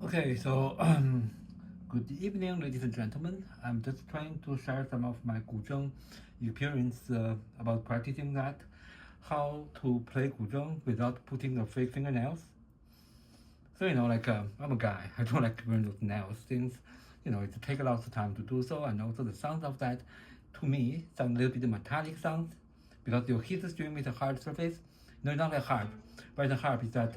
Okay, so good evening, ladies and gentlemen. I'm just trying to share some of my GuZheng experience about practicing that, how to play GuZheng without putting the fake fingernails. So I'm a guy. I don't like wearing those nails things. It takes a lot of time to do so, and also the sound of that, to me, sound a little bit metallic sound, because you hit the string with a hard surface. No, not like harp. But the harp is that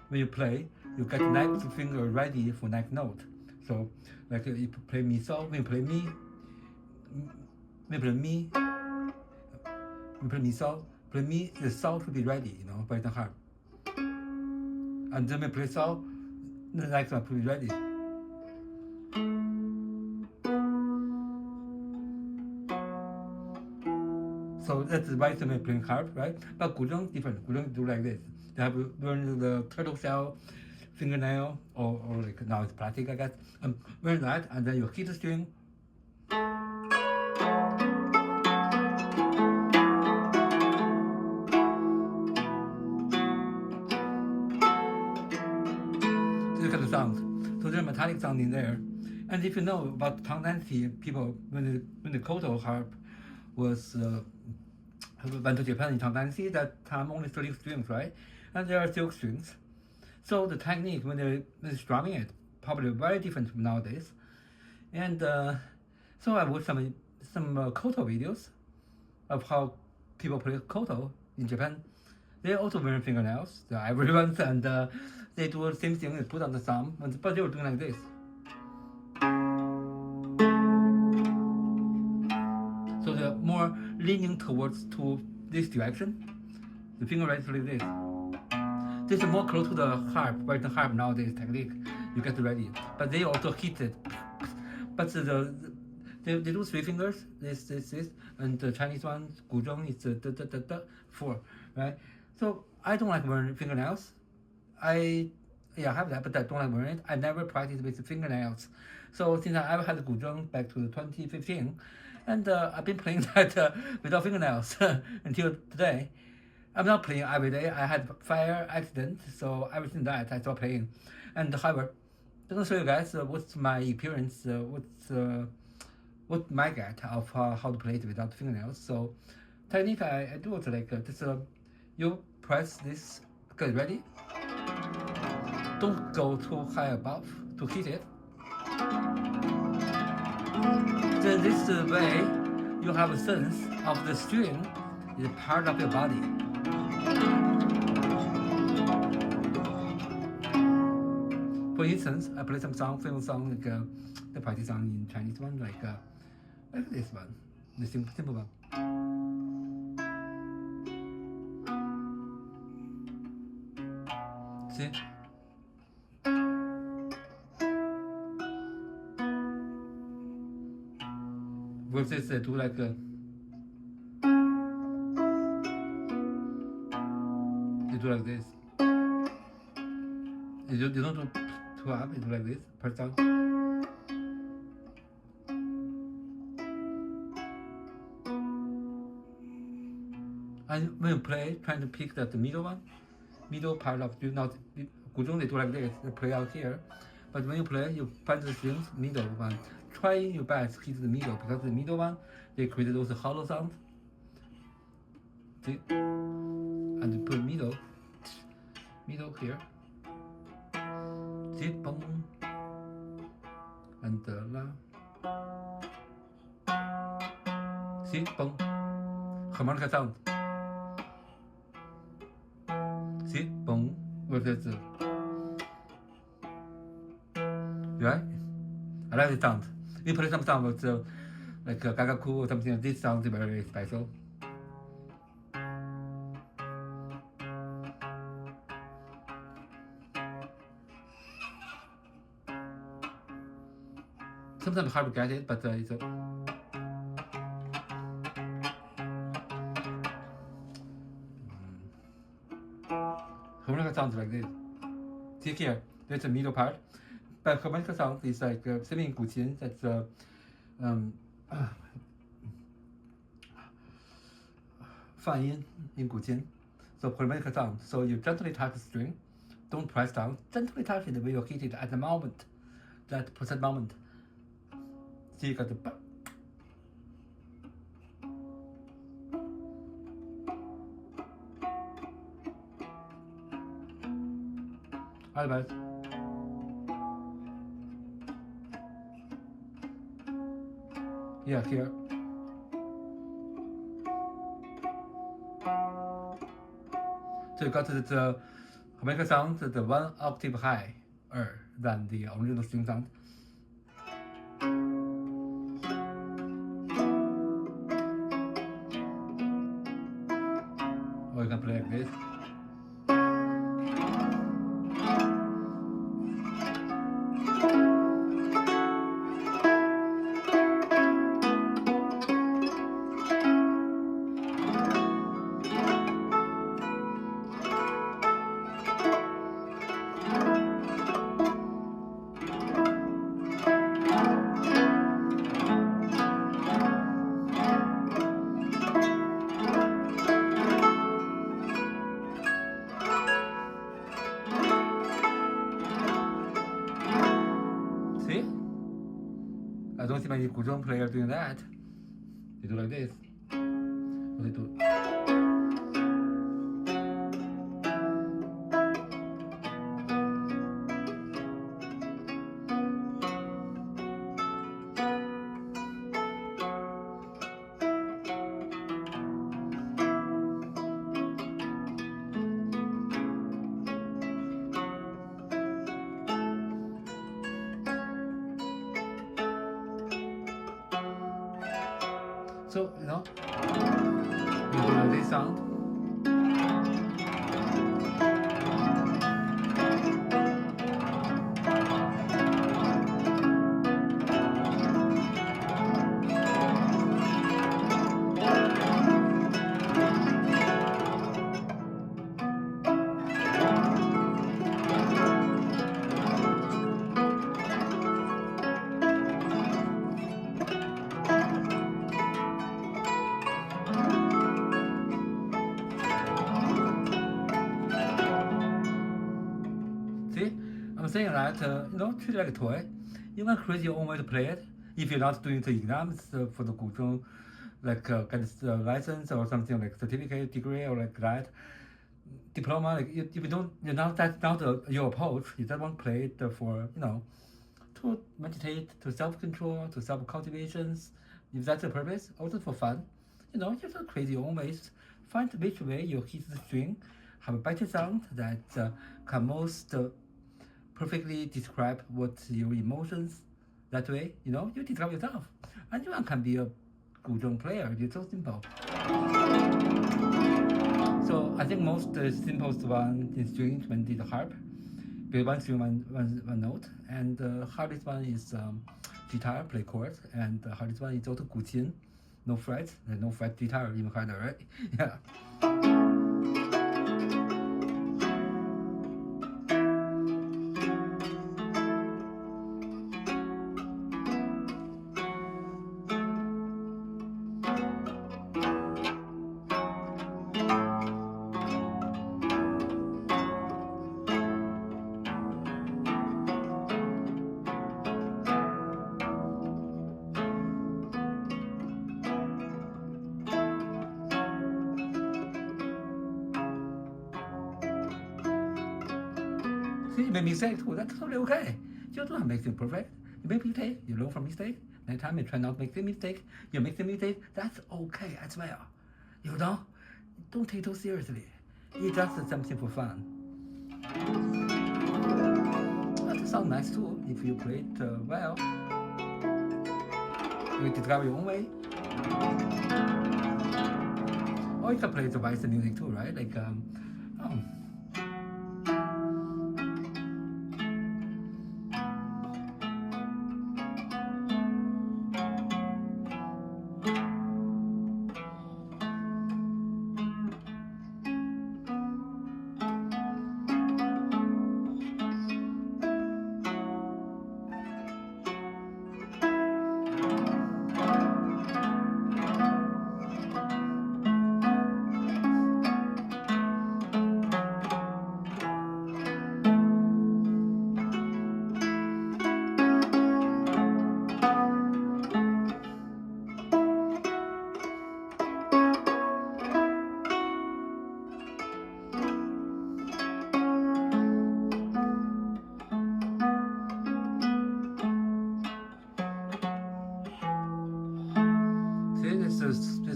when you play, you get next finger ready for next note. So if you play mi sol, when you play mi, when you play mi, when you play mi, the sol should be ready, by the harp. And then when you play sol, the next one should be ready. So that's why some playing harp, right? But GuZheng different. GuZheng do like this. They have learned the turtle shell fingernail, or like now it's plastic, I guess. Learn that, and then you hit the string. This kind of sound. So there's metallic sound in there. And if you know about Tang Dynasty, people when the koto harp was went to Japan in Tang Dynasty, that time only 30 strings, right? And there are silk strings. So the technique when they're strumming it probably very different from nowadays. And so I watched some koto videos of how people play koto in Japan. They also wear fingernails, the ivory ones, and they do the same thing. They put on the thumb, but they were doing like this. So they're more leaning towards to this direction. The finger right like this. This is more close to the harp, right? The harp nowadays technique. You get ready, but they also hit it. But they do three fingers, this, and the Chinese one, GuZheng, is the four, right? So I don't like wearing fingernails. I have that, but I don't like wearing it. I never practiced with fingernails. So since I ever had GuZheng back to 2015, and I've been playing that without fingernails until today. I'm not playing every day. I had fire accident, so ever since that I stopped playing. And however, I'm gonna show you guys what's my experience, what my get of how to play it without fingernails. So technique I do it like this. You press this. Get ready. Don't go too high above to hit it. Then this way you have a sense of the string is part of your body. For instance, I play some famous song like the party song in Chinese one, like this one, the simple one. See? Versus do like they do like this. You don't do two up, you do like this, press down. And when you play, trying to pick the middle one, middle part of do not GuZheng they do like this, they play out here. But when you play, you find the strings middle one. Try your best to hit the middle, because the middle one they create those hollow sounds. See? And you put middle here. See, boom, and la. See, boom, harmonica sound. See, boom, versus right? I like the sound. We play some sound with like Gagaku or something. This sound is very special. Sometimes hard to get it, but it's a harmonica sounds like this. See here, there's the middle part. But harmonica sound is like singing in GuZheng. That's fan yin in GuZheng. So harmonica sound. So you gently touch the string, don't press down. Gently touch it when you hit it at the moment, that precise moment. See, you got the. Otherwise, yeah, here. So you got the harmonica sound, the 1 octave higher than the original string sound. Or you can play like this. See? I don't see many GuZheng players doing that. They do like this. Or they do. So, you know, you do like this sound. See, I'm saying that, you know, treat it like a toy. You can create your own way to play it. If you're not doing the exams for the GuZheng, like get a license or something like certificate, degree or like that, diploma. Like if you don't, that's not your approach. You just want to play it for, you know, to meditate, to self-control, to self-cultivations. If that's the purpose, also for fun, you know, just create your own ways. Find which way you hit the string, have a better sound that can most perfectly describe what your emotions. That way, you know, you discover yourself. Anyone can be a GuZheng player. It's so simple. So I think most the simplest one in string when the harp. Because one string, one note, and the hardest one is guitar, play chords, and the hardest one is also GuZheng, no frets, no fret guitar, even harder, right? Yeah. See, you make mistake too. That's totally okay. You don't make things perfect. You make mistake. You learn from mistake. Next time you try not to make the mistake. You make the mistake. That's okay as well. You know, don't take it too seriously. It's just something for fun. That sounds nice too if you play it well. You discover your own way. Or you can play the Western music too, right? Like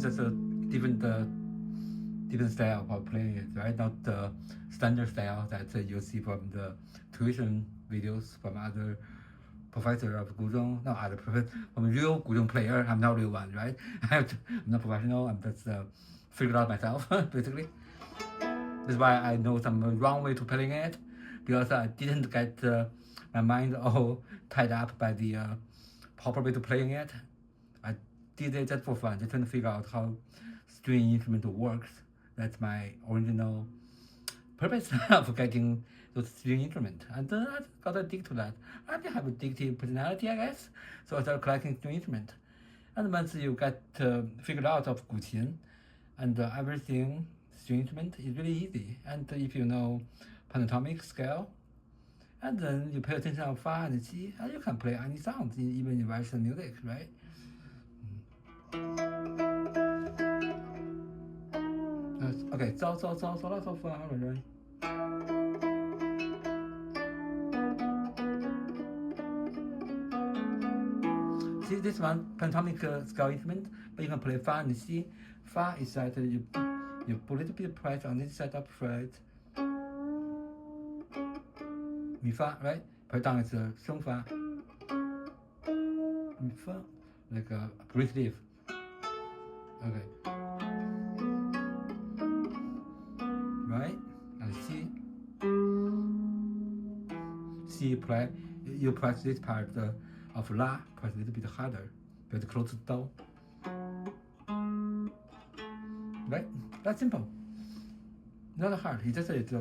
just a different style of playing it, right? Not the standard style that you see from the tuition videos from other professor of GuZheng, not other professor, from a real GuZheng player. I'm not real one, right? I'm not professional. I'm just figured out myself, basically. That's why I know some wrong way to playing it, because I didn't get my mind all tied up by the proper way to playing it. I did it just for fun, just trying to figure out how string instrument works. That's my original purpose of getting those string instruments. And I got addicted to that. I have addictive personality, I guess. So I started collecting string instruments. And once you get figured out of GuZheng and everything, string instrument is really easy. And if you know pentatonic scale, and then you pay attention to fa and qi, and you can play any sound, even in Western music, right? Okay, 走了走了，right? See this one, pentatonic scale instrument, but you can play fa and qi. Fa is that you put a little bit of pressure on this side of fret. Mi fa, right? Put down is sheng fa. Mi fa, like a Greek leaf. Okay. Right? And C play. You press this part of La, press a little bit harder, but close to Do. Right? That's simple. Not hard. You just get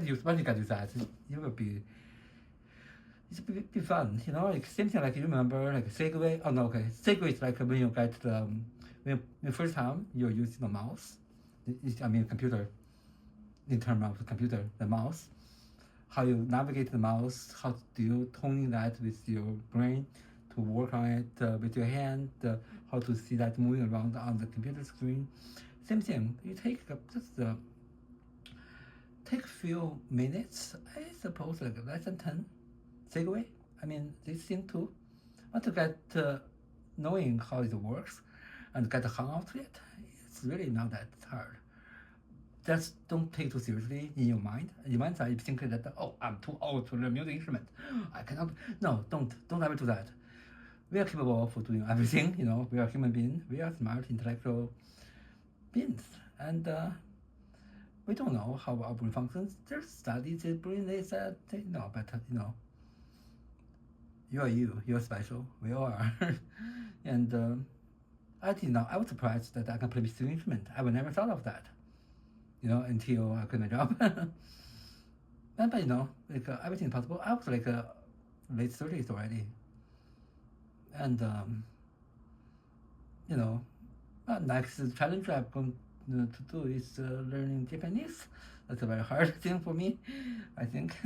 used. Once you get used to that, it will be. It's be fun, you know. Like same thing, like you remember, like segue. Oh no, okay. Segue is like when you get when the first time you're using the mouse. I mean, computer. In terms of the computer, the mouse, how you navigate the mouse, how do you tone that with your brain to work on it with your hand, how to see that moving around on the computer screen. Same thing. You take just take a few minutes, I suppose, like less than 10. Segue. I mean, this thing too. Want to get knowing how it works and get the hang of it. It's really not that hard. Just don't take too seriously in your mind. In your mind's eye, you think that, oh, I'm too old to learn music instrument. I cannot. No, don't ever do that. We are capable of doing everything, you know. We are human beings. We are smart, intellectual beings. And we don't know how our brain functions. There's studies that brain is that, no, but, you know, you're special. We all are. And I did not, I was surprised that I can play string instrument. I would never thought of that. You know, until I quit my job. But you know, like everything possible. I was like late 30s already. And you know, next challenge I'm going to do is learning Japanese. That's a very hard thing for me, I think.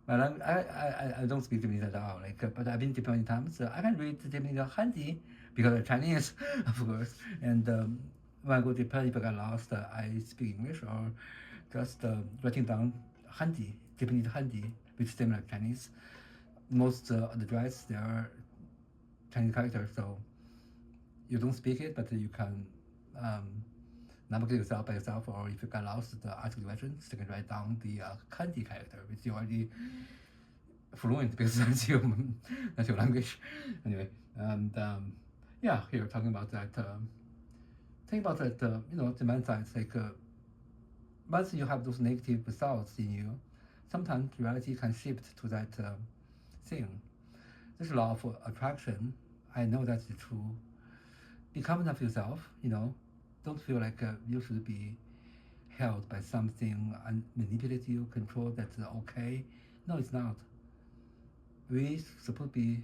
But I don't speak Japanese at all. Like, but I've been to Japan many times. I can read Japanese Hanji because of Chinese, of course. And when I go to Japan, if I get lost, I speak English or just writing down Hanji, Japanese Hanji, which is same like Chinese. Most of the drives, they are Chinese characters, so you don't speak it, but you can navigate yourself by yourself, or if you get lost, ask questions, you can write down the Kanji character, which you already fluent because that's your language. Anyway, and yeah, here talking about that. Think about that, you know, demand side, like once you have those negative results in you, sometimes reality can shift to that thing. There's a law of attraction. I know that's true. Be confident of yourself, you know. Don't feel like you should be held by something and manipulate you, control that's okay. No, it's not. We supposed to be,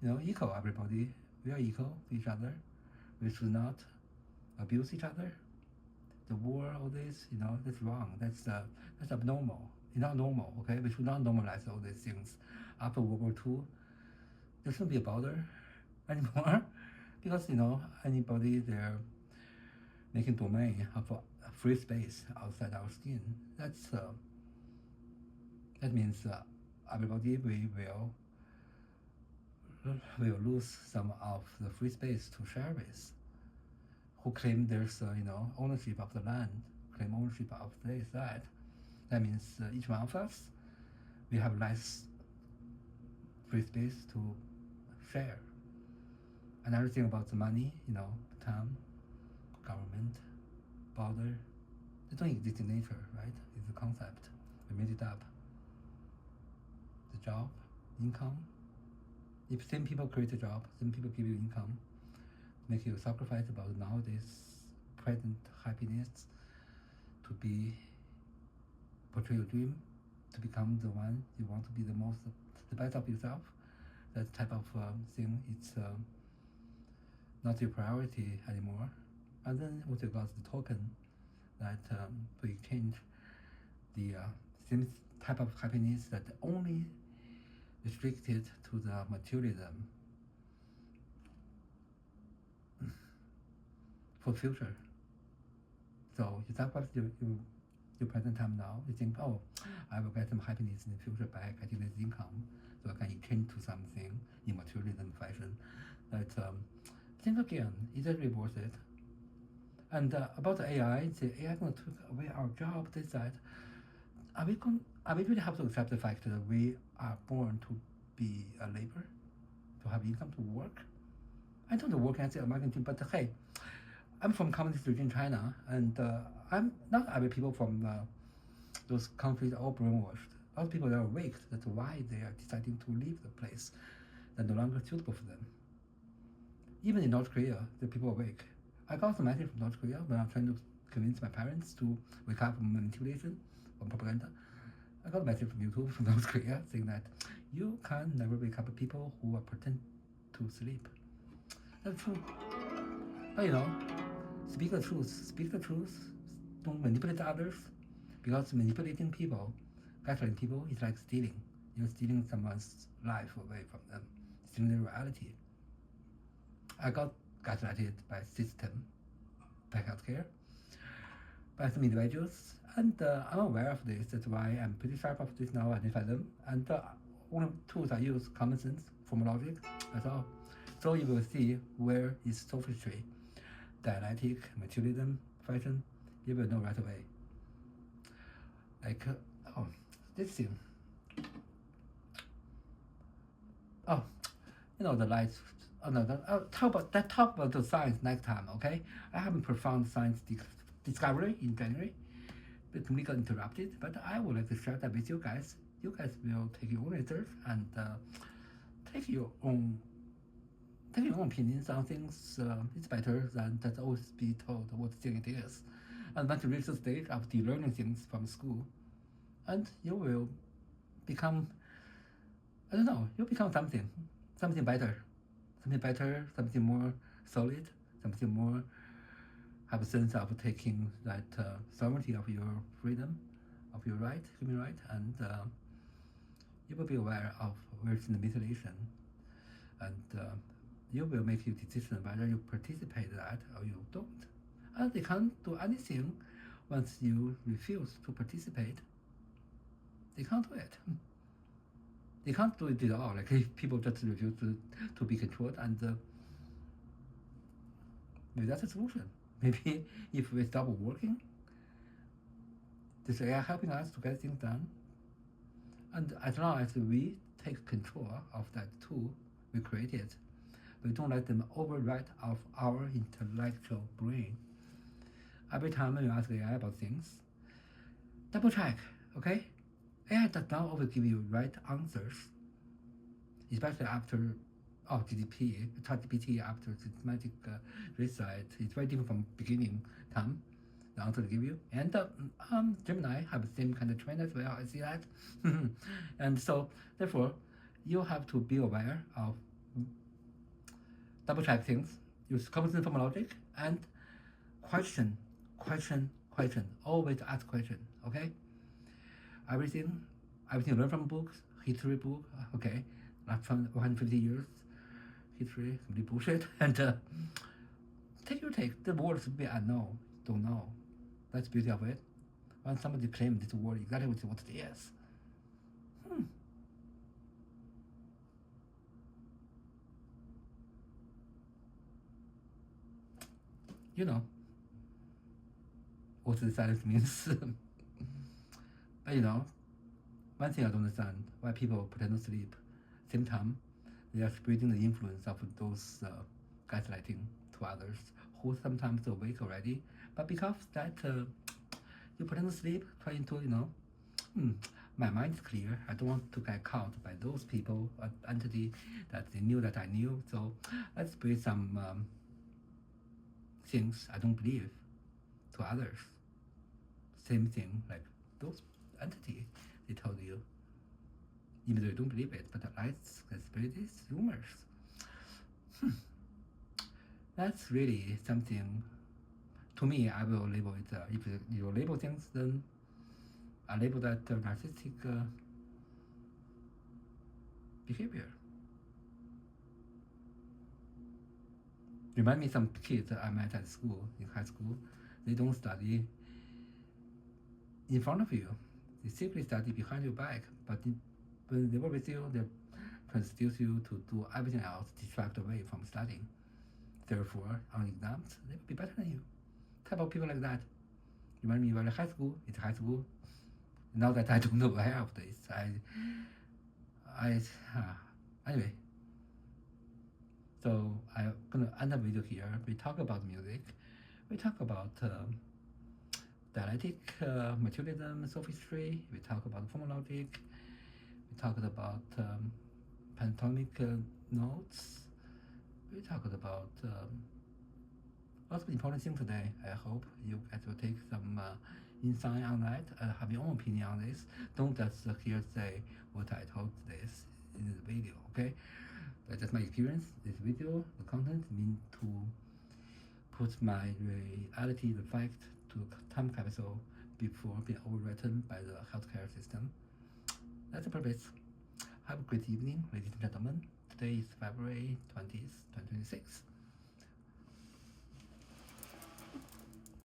you know, equal, everybody. We are equal to each other. We should not abuse each other. The war, all this, you know, that's wrong. That's abnormal. It's not normal, okay? We should not normalize all these things. After World War II, there shouldn't be a bother anymore because, you know, anybody they're making domain of free space outside our skin. That's that means everybody will lose some of the free space to share with. who claim there's ownership of the land, claim ownership of this, that. That means each one of us, we have less free space to share. Another thing about the money, town, government, border, they don't exist in nature, right? It's a concept. We made it up. The job, income. If same people create a job, same people give you income, make you sacrifice about nowadays present happiness to be portray your dream, to become the one you want to be the best of yourself. That type of thing, it's not your priority anymore. And then what you got the token that to exchange the same type of happiness that only restricted to the materialism for future. So you sacrifice your present time now. You think, oh, I will get some happiness in the future by getting this income, so I can exchange to something in materialism fashion. That think again, is that really worth it? And about the AI going to take away our job. This that. Are we really have to accept the fact that we are born to be a labor, to have income, to work? I don't work as an American team, but hey, I'm from communist region China, and I'm not every people from those countries are all brainwashed. A lot of people are awake. That's why they are deciding to leave the place that no longer suitable for them. Even in North Korea, the people are awake. I got some message from North Korea when I'm trying to convince my parents to wake up from manipulation, from propaganda. I got a message from YouTube from North Korea saying that you can never wake up people who are pretend to sleep. That's true. But speak the truth. Don't manipulate others, because manipulating people, gaslighting people is like stealing. You're stealing someone's life away from them, stealing their reality. I got gaslighted by system, by healthcare, by some individuals, and I'm aware of this. That's why I'm pretty sharp of this now. I identify them, and one of the tools I use, common sense, formal logic. That's all. So you will see where is sophistry, dialectic, materialism, fashion. You will know right away. Like this thing. The lights. I'll talk about the science next time, okay? I have a profound science discovery in January, but we got interrupted. But I would like to share that with you guys. You guys will take your own research and take your own opinions on things. It's better than just always be told what thing it is. And once you reach the stage of learning things from school, and you will become, you'll become something better, something more solid, something more have a sense of taking that sovereignty of your freedom, of your right, human right, and you will be aware of where it's in the mutilation, and you will make your decision whether you participate in that or you don't. And they can't do anything once you refuse to participate. They can't do it. They can't do it at all. Like if people just refuse to be controlled, and maybe that's a solution. Maybe if we stop working, this AI helping us to get things done, and as long as we take control of that tool we created, we don't let them override of our intellectual brain. Every time when you ask AI about things, double check, okay? AI does not always give you right answers, especially after ChatGPT after systematic research. It's very different from beginning time, the answer to give you. And Gemini have the same kind of trend as well, I see that. And so, therefore, you have to be aware of double check things, use common sense formal logic, and question. Always ask question, okay? Everything you learn from books, history book, okay, not from 150 years history, complete bullshit, and take your take. The world should be unknown, don't know. That's the beauty of it. When somebody claims this word exactly what it is. You know what the silence means. But you know, one thing I don't understand, why people pretend to sleep. Same time, they are spreading the influence of those gaslighting to others who sometimes awake already. But because that you pretend to sleep, trying to, my mind is clear. I don't want to get caught by those people, entity that they knew that I knew. So let's spread some things I don't believe to others. Same thing like those entity they told you. Even though you don't believe it, but let's spread these rumors. That's really something. To me, I will label it. If you label things, then I label that narcissistic behavior. Remind me some kids I met at school, in high school. They don't study in front of you. They secretly study behind your back, but when they work with you, they transduce you to do everything else, distract away from studying. Therefore, on exams, they will be better than you. Type of people like that. Remind me when high school, it's high school. Now that I don't know aware of this, anyway. So I'm gonna end the video here. We talk about music. We talk about dialectic materialism, sophistry. We talk about formal logic. We talked about pentatonic notes. We talked about lots of important things today. I hope you guys will take some insight on that and have your own opinion on this. Don't just hear say what I told this in the video, okay? That's just my experience. This video, the content mean to put my reality, the fact, to time capsule before being overwritten by the healthcare system. That's the purpose. Have a great evening, ladies and gentlemen. Today is February 20th, 2026.